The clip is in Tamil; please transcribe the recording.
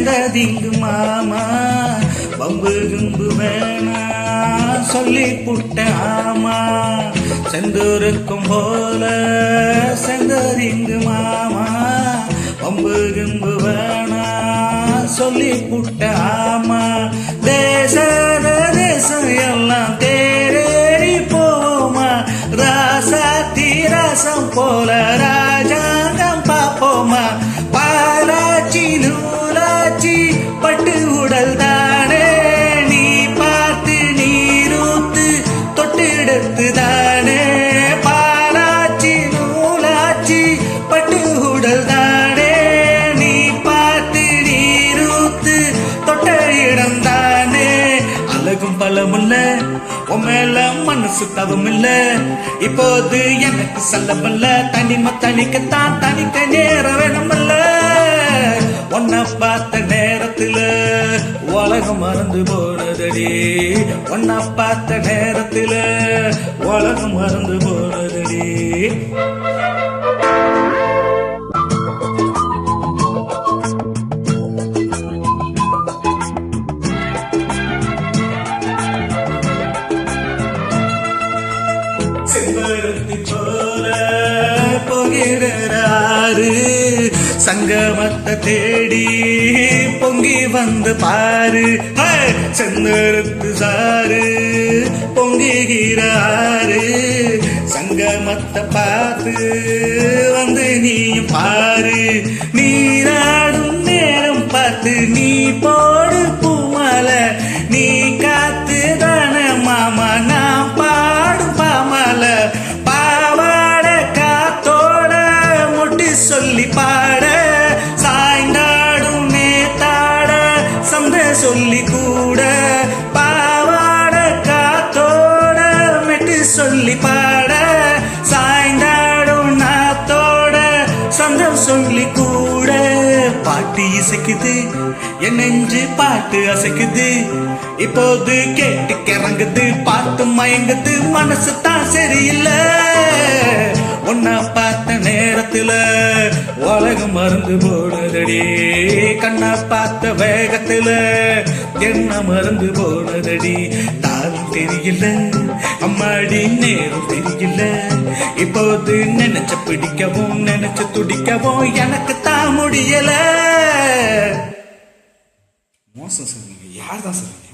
செந்ததிங்கு மாமா பம்பு கும்பு வேணா சொல்லி புட்ட ஆமா செந்தூருக்கும் போல செந்ததிங்கு மாமா பம்பு கும்பு வேணா சொல்லி புட்ட ஆமா தேசம் எல்லாம் தேரேறி போமா ராசாத்தி ரசம் போல ராஜாங்கம் பாப்போமா பாலாச்சி நூலாச்சி பட்டு உடல் தானே நீ பார்த்து நீரூத்து தொட்டெடுத்து தானே பாலாச்சி நூலாச்சி பட்டு உடல் தானே நீ பார்த்து நீரூத்து தொட்ட இடம் தானே அழகும் பலமுல்ல உமேல மனசு தவமில்ல இப்போது எனக்கு செல்லமல்ல தனிமை தனிக்கத்தான் தனிக்க நேரம் வேணுமல்ல உன்னை பார்த்த நேரத்துல உலகம் மறந்து போனதடி உன்னை பார்த்த நேரத்துல உலகம் மறந்து போனதடி செம்பருத்தி போல போகிறாரு சங்கமத்தை தேடி பொங்கி வந்து பாரு செந்தருத்து சாரு பொங்குகிறாரு சங்கமத்தை பார்த்து வந்து நீயும் பாரு நீராடும் நேரம் பார்த்து நீ போடு பூமால நீ காத்து தான மாமா நான் பாடும் பாமால பாவாட காத்தோட முட்டி சொல்லி பாட சாய்ந்தாடும் நேத்தாட சந்த சொல்லி கூட பாவாட காத்தோட மெட்டு சொல்லி பாட சாய்ந்தாடும் நாத்தோட சந்தம் சொல்லி கூட பாட்டு இசைக்குது என் நெஞ்சு பாட்டு அசைக்குது இப்போது கேட்டு கிறங்குது பாட்டு மயங்குது மனசு தான் சரியில்லை உன்னை பார்த்த நேரத்துல உலகம் மறந்து போனதடி கண்ணை பார்த்த வேகத்துல என்ன மறந்து போனதடி தாளும் தெரியல அம்மாடி நேரம் தெரியல இப்போது நினைச்ச பிடிக்கவும் நினைச்சு துடிக்கவும் எனக்கு தான் முடியல மோசம் சொல்லுங்க யார் தான் சொல்லுங்க